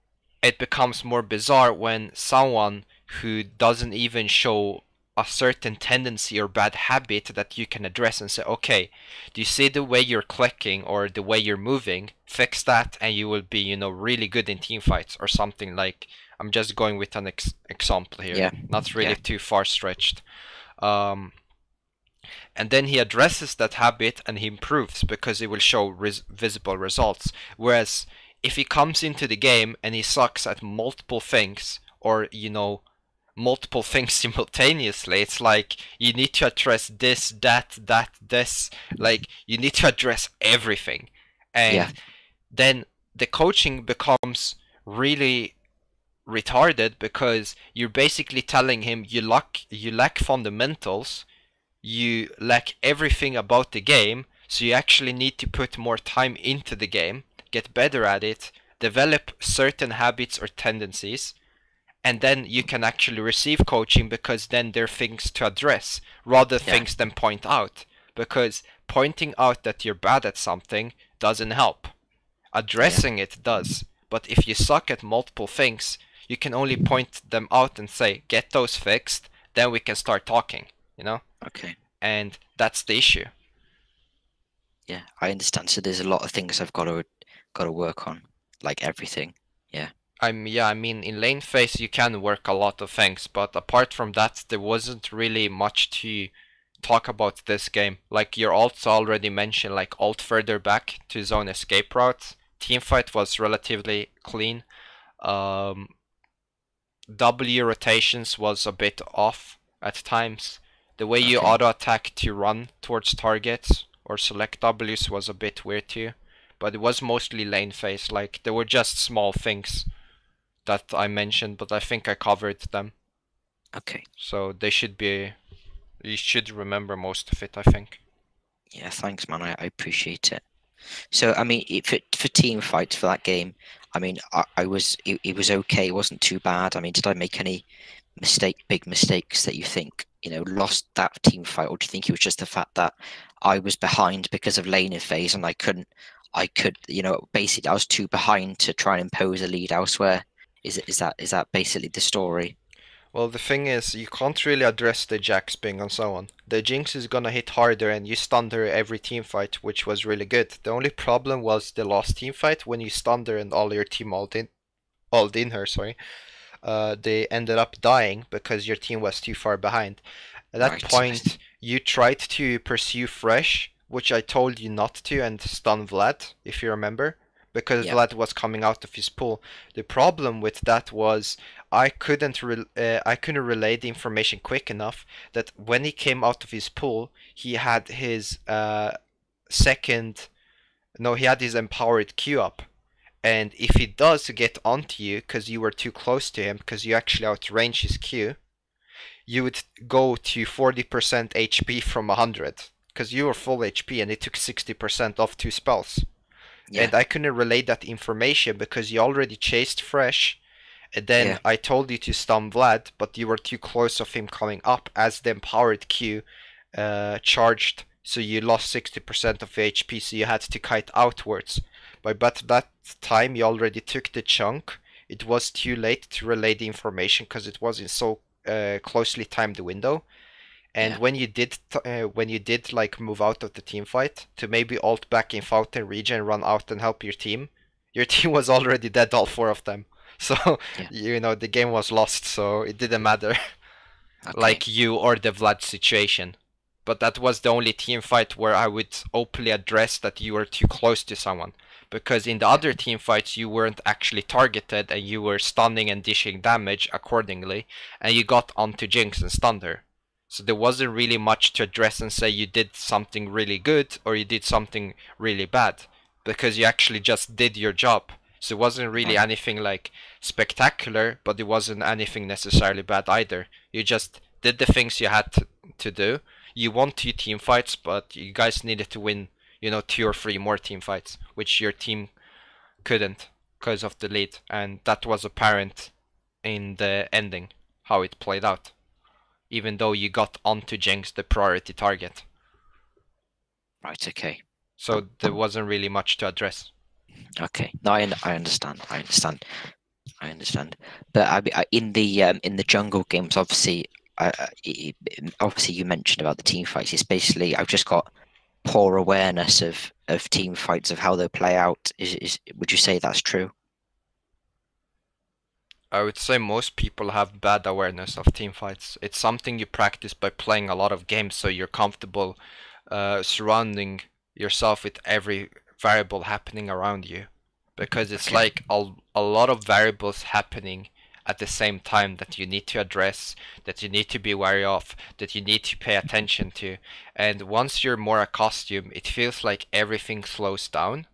it becomes more bizarre when someone who doesn't even show a certain tendency or bad habit that you can address and say, okay, do you see the way you're clicking or the way you're moving? Fix that and you will be, really good in team fights or something. Like, I'm just going with an example here, not really too far stretched. And then he addresses that habit and he improves because it will show visible results. Whereas if he comes into the game and he sucks at multiple things, or multiple things simultaneously, it's like you need to address this, that, this. Like, you need to address everything, and then the coaching becomes really retarded because you're basically telling him you lack fundamentals, you lack everything about the game, so you actually need to put more time into the game, get better at it, develop certain habits or tendencies, and then you can actually receive coaching because then there are things to address rather things than point out. Because pointing out that you're bad at something doesn't help. Addressing it does. But if you suck at multiple things, you can only point them out and say, get those fixed, then we can start talking, you know? Okay. And that's the issue. Yeah, I understand. So there's a lot of things I've got to work on, like everything. Yeah. I mean, in Lanephase you can work a lot of things, but apart from that, there wasn't really much to talk about this game. Like your ults already mentioned, like ult further back to zone escape routes. Teamfight was relatively clean. W rotations was a bit off at times. The way you auto attack to run towards targets or select Ws was a bit weird too. But it was mostly Lanephase. Like there were just small things that I mentioned, but I think I covered them. Okay. So they should be, you should remember most of it, I think. Yeah, thanks, man. I appreciate it. So, I mean, for team fights for that game, I mean, it was okay. It wasn't too bad. I mean, did I make any big mistakes that you think, lost that team fight? Or do you think it was just the fact that I was behind because of Lanephase and basically I was too behind to try and impose a lead elsewhere? Is that basically the story? Well, the thing is, you can't really address the Jax ping and so on. The Jinx is gonna hit harder and you stunned her every team fight, which was really good. The only problem was the last team fight when you stunned her and all your team ult in her, sorry. They ended up dying because your team was too far behind. At that point, you tried to pursue Fresh, which I told you not to, and stun Vlad, if you remember, because Vlad was coming out of his pool. The problem with that was I couldn't relay the information quick enough that when he came out of his pool, he had his he had his empowered Q up. And if he does get onto you because you were too close to him, because you actually outrange his Q, you would go to 40% HP from 100 because you were full HP and it took 60% off 2 spells. And I couldn't relay that information because you already chased Fresh, and then I told you to stun Vlad, but you were too close of him coming up as the empowered Q charged, so you lost 60% of HP, so you had to kite outwards. But that time you already took the chunk. It was too late to relay the information because it was in so closely timed window. And when you did like move out of the team fight to maybe ult back in Fountain region, run out and help your team was already dead, all 4 of them. So the game was lost, so it didn't matter. Like you or the Vlad situation. But that was the only team fight where I would openly address that you were too close to someone. Because in the other team fights you weren't actually targeted and you were stunning and dishing damage accordingly, and you got onto Jinx and stunned her. So there wasn't really much to address and say you did something really good or you did something really bad, because you actually just did your job. So it wasn't really anything like spectacular, but it wasn't anything necessarily bad either. You just did the things you had to do. You won 2 team fights, but you guys needed to win, 2 or 3 more team fights, which your team couldn't because of the lead. And that was apparent in the ending, how it played out. Even though you got onto Jinx, the priority target. Right, okay. So there wasn't really much to address. Okay, no, I understand. But in the jungle games, obviously, you mentioned about the team fights. It's basically I've just got poor awareness of team fights, of how they play out. Would you say that's true? I would say most people have bad awareness of team fights. It's something you practice by playing a lot of games, so you're comfortable surrounding yourself with every variable happening around you. Because it's like a lot of variables happening at the same time that you need to address, that you need to be wary of, that you need to pay attention to. And once you're more accustomed, it feels like everything slows down.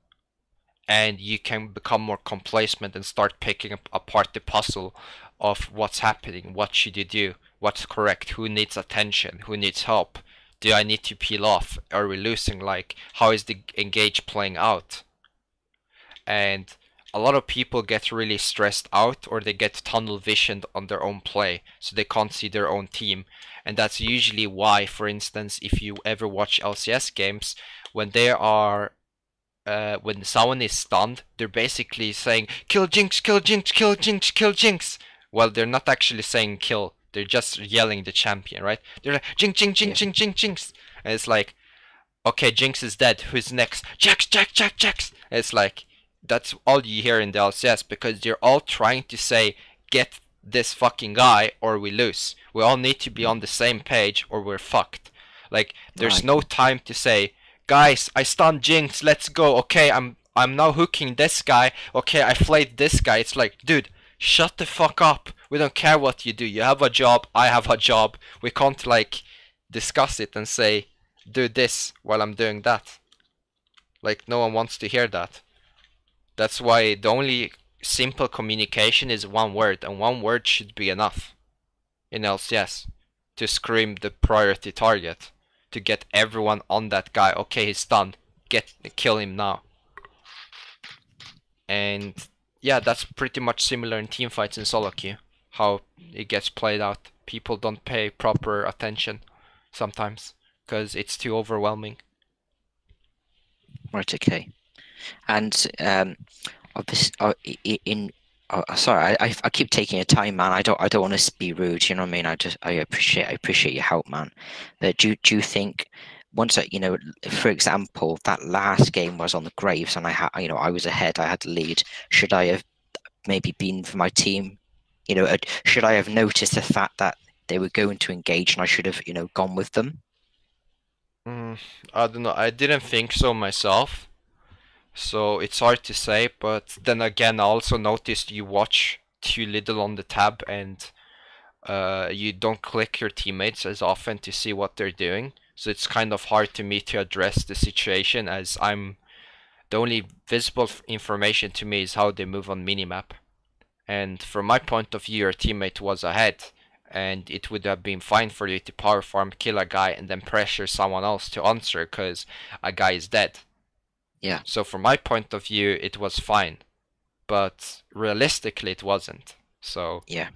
and you can become more complacent and start picking apart the puzzle of what's happening, what should you do, what's correct, who needs attention, who needs help, do I need to peel off, are we losing, like how is the engage playing out. And a lot of people get really stressed out, or they get tunnel visioned on their own play, so they can't see their own team. And that's usually why, for instance, if you ever watch LCS games, when they are when someone is stunned, they're basically saying kill Jinx, kill Jinx, kill Jinx, kill Jinx. Well, they're not actually saying kill, they're just yelling the champion, right? They're like Jinx, Jinx, Jinx, Jinx, Jinx, Jinx. And it's like, okay, Jinx is dead, who's next? Jax, Jax, Jax, Jax. And it's like, that's all you hear in the LCS, because they're all trying to say, get this fucking guy or we lose. We all need to be on the same page or we're fucked. Like, there's no time to say, guys, I stunned Jinx, let's go. Okay, I'm now hooking this guy. Okay, I flayed this guy. It's like, dude, shut the fuck up. We don't care what you do. You have a job, I have a job. We can't, like, discuss it and say, do this while I'm doing that. Like, no one wants to hear that. That's why the only simple communication is one word, and one word should be enough in LCS to scream the priority target, to get everyone on that guy. Okay, he's stunned, kill him now. And yeah, that's pretty much similar in teamfights in solo queue, how it gets played out. People don't pay proper attention sometimes because it's too overwhelming. Right, okay. And obviously, sorry, I keep taking your time, man. I don't want to be rude. You know what I mean? I appreciate your help, man. But do you think once for example, that last game was on the Graves, and I was ahead. I had the lead. Should I have maybe been for my team? Should I have noticed the fact that they were going to engage, and I should have gone with them? I don't know. I didn't think so myself. So it's hard to say, but then again, I also noticed you watch too little on the tab, and you don't click your teammates as often to see what they're doing. So it's kind of hard to me to address the situation, as the only visible information to me is how they move on minimap. And from my point of view, your teammate was ahead, and it would have been fine for you to power farm, kill a guy, and then pressure someone else to answer because a guy is dead. Yeah. So from my point of view, it was fine, but realistically, it wasn't. So yeah.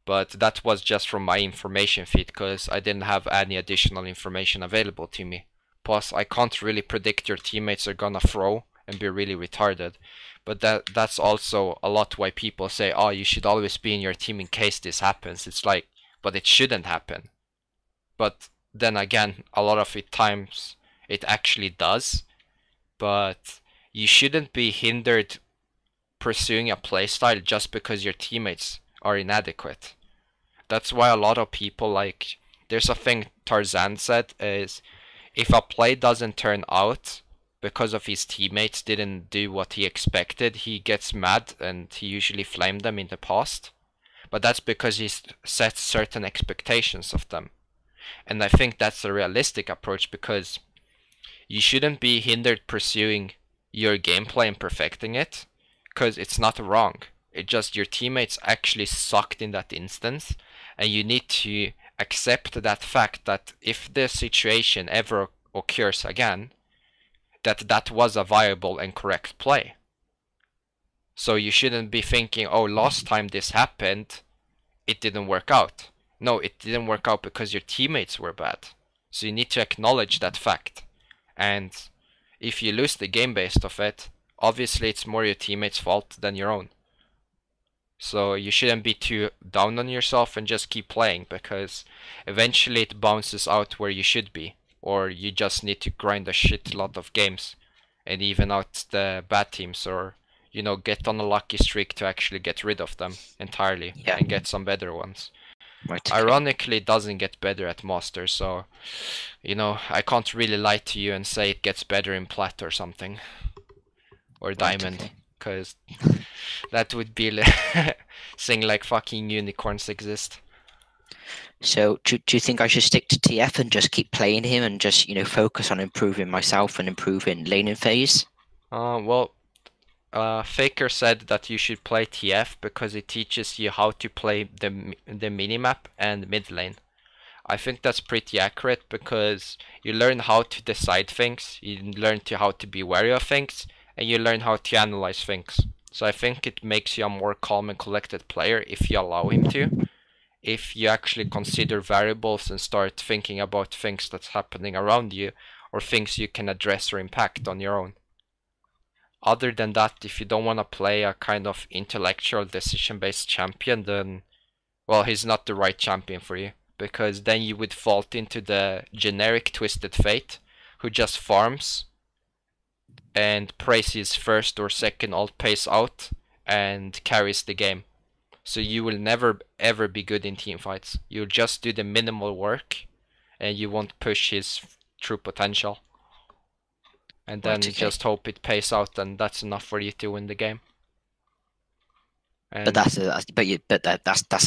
But that was just from my information feed, because I didn't have any additional information available to me. Plus, I can't really predict your teammates are gonna throw and be really retarded. But that's also a lot why people say, oh, you should always be in your team in case this happens. It's like, but it shouldn't happen. But then again, a lot of it times it actually does. But you shouldn't be hindered pursuing a playstyle just because your teammates are inadequate. That's why a lot of people, like, there's a thing Tarzan said is, if a play doesn't turn out because of his teammates didn't do what he expected, he gets mad, and he usually flamed them in the past. But that's because he's set certain expectations of them. And I think that's a realistic approach, because you shouldn't be hindered pursuing your gameplay and perfecting it, because it's not wrong. It just your teammates actually sucked in that instance, and you need to accept that fact that if the situation ever occurs again, that was a viable and correct play. So you shouldn't be thinking, oh, last time this happened, it didn't work out. No, it didn't work out because your teammates were bad. So you need to acknowledge that fact. And if you lose the game based off it, obviously it's more your teammates' fault than your own. So you shouldn't be too down on yourself and just keep playing, because eventually it bounces out where you should be. Or you just need to grind a shit lot of games and even out the bad teams, or get on a lucky streak to actually get rid of them entirely and get some better ones. Right, ironically, it doesn't get better at Master, so I can't really lie to you and say it gets better in Plat or something, or Diamond, because that would be saying like fucking unicorns exist. So do you think I should stick to TF and just keep playing him and just focus on improving myself and improving Lanephase? Well, Faker said that you should play TF because it teaches you how to play the minimap and mid lane. I think that's pretty accurate because you learn how to decide things, you learn how to be wary of things, and you learn how to analyze things. So I think it makes you a more calm and collected player if you allow him to. If you actually consider variables and start thinking about things that's happening around you or things you can address or impact on your own. Other than that, if you don't want to play a kind of intellectual decision-based champion, then, well, he's not the right champion for you. Because then you would fall into the generic Twisted Fate, who just farms and prays his first or second ult pace out and carries the game. So you will never ever be good in team fights. You'll just do the minimal work and you won't push his true potential. And then just hope it pays out, and that's enough for you to win the game. And but that's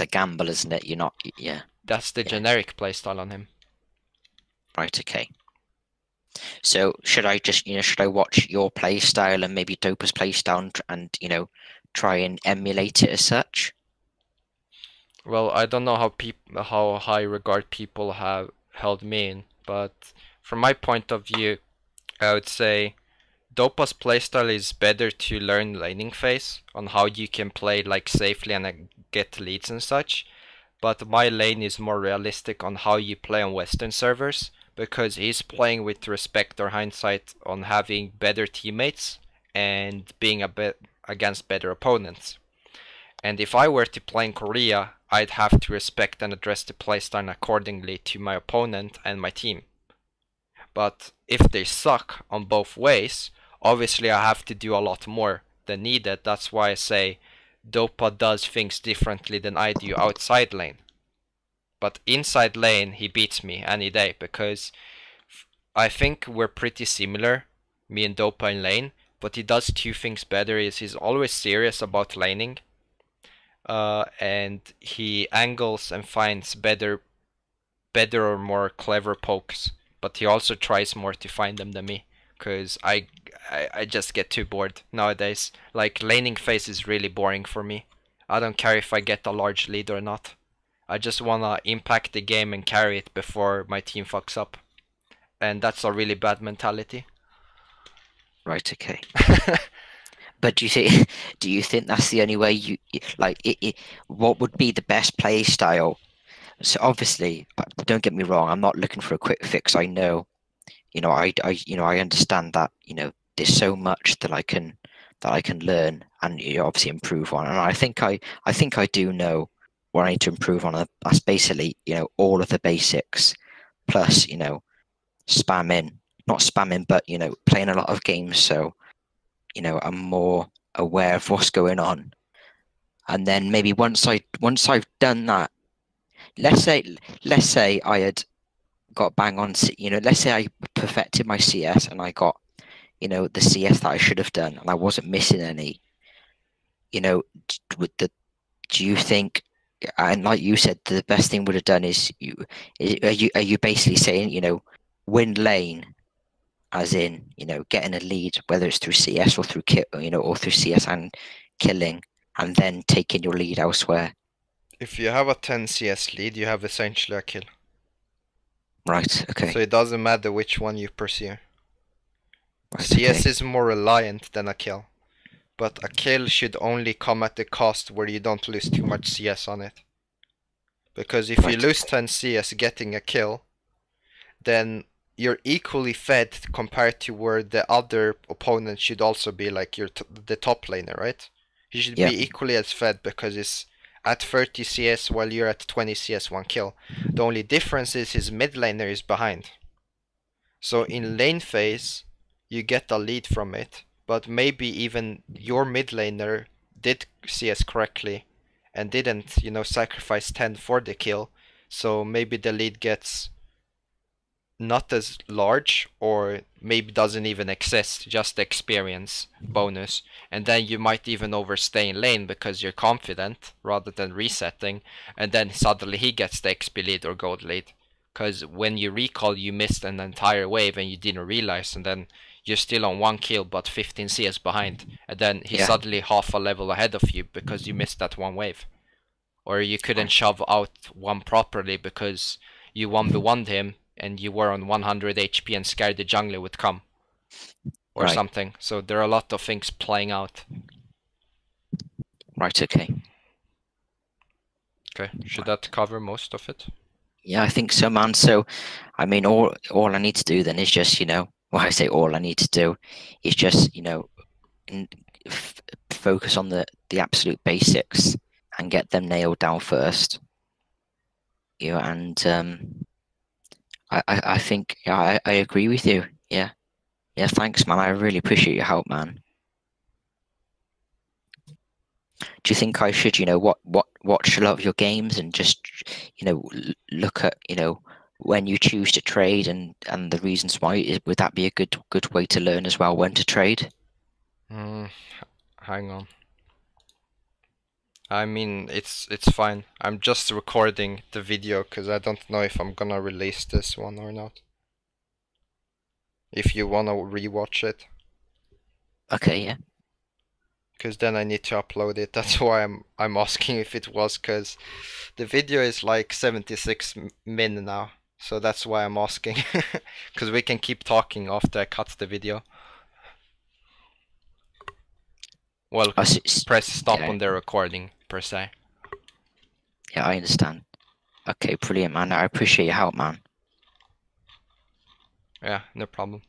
a gamble, isn't it? You're not, yeah. That's the generic playstyle on him. Right. Okay. So should I just, should I watch your playstyle and maybe Dopa's playstyle and try and emulate it as such? Well, I don't know how high regard people have held me in, but from my point of view, I would say Dopa's playstyle is better to learn laning phase on how you can play like safely and get leads and such. But my lane is more realistic on how you play on Western servers, because he's playing with respect or hindsight on having better teammates and being a bit against better opponents. And if I were to play in Korea, I'd have to respect and address the playstyle accordingly to my opponent and my team. But if they suck on both ways, obviously I have to do a lot more than needed. That's why I say Dopa does things differently than I do outside lane. But inside lane, he beats me any day, because I think we're pretty similar, me and Dopa in lane, but he does two things better. Is he's always serious about laning, and he angles and finds better or more clever pokes, but he also tries more to find them than me, because I just get too bored nowadays. Like, laning phase is really boring for me. I don't care if I get a large lead or not. I just wanna impact the game and carry it before my team fucks up. And that's a really bad mentality. Right, okay. But do you think that's the only way you like it? What would be the best play style? So obviously, don't get me wrong, I'm not looking for a quick fix. I know, I understand that, there's so much that I can learn and obviously improve on. And I think I do know what I need to improve on. That's basically, all of the basics, plus, spamming, not spamming, but, playing a lot of games. So, I'm more aware of what's going on. And then maybe once I've done that, let's say I had got bang on, let's say I perfected my CS and I got, the CS that I should have done and I wasn't missing any, do you think, and like you said, the best thing would have done is are you basically saying, win lane, as in, getting a lead, whether it's through CS or through kill, or through CS and killing, and then taking your lead elsewhere? If you have a 10 CS lead, you have essentially a kill. Right, okay. So it doesn't matter which one you pursue. Right, CS okay. is more reliant than a kill. But a kill should only come at the cost where you don't lose too much CS on it. Because if you lose 10 CS getting a kill, then you're equally fed compared to where the other opponent should also be, like the top laner, right? He should be equally as fed because he's at 30 CS while you're at 20 CS 1 kill. The only difference is his mid laner is behind. So in lane phase, you get a lead from it, but maybe even your mid laner did CS correctly and didn't, sacrifice 10 for the kill. So maybe the lead gets not as large, or maybe doesn't even exist, just the experience bonus, and then you might even overstay in lane because you're confident rather than resetting, and then suddenly he gets the XP lead or gold lead, because when you recall you missed an entire wave and you didn't realize, and then you're still on 1 kill but 15 CS behind, and then he's Yeah. suddenly half a level ahead of you because you missed that one wave. Or you couldn't shove out one properly because you 1v1'd him and you were on 100 HP and scared the jungler would come. Or Right. something. So there are a lot of things playing out. Right, okay. Okay, should that cover most of it? Yeah, I think so, man. So, I mean, all I need to do then is just, you know, well, I say all I need to do is just, you know, focus on the absolute basics and get them nailed down first. You know, and I think yeah, I agree with you. Yeah, yeah. Thanks, man. I really appreciate your help, man. Do you think I should, you know, watch a lot of your games and just, you know, look at, you know, when you choose to trade and the reasons why? Would that be a good way to learn as well when to trade? Hang on. I mean, it's fine. I'm just recording the video because I don't know if I'm gonna release this one or not. If you wanna rewatch it. Okay, yeah. Because then I need to upload it. That's why I'm asking if it was, because the video is like 76 min now. So that's why I'm asking. Because we can keep talking after I cut the video. Well, press stop yeah, on the recording, per se. yeah, I understand. Okay, brilliant, man. I appreciate your help, man. Yeah, no problem.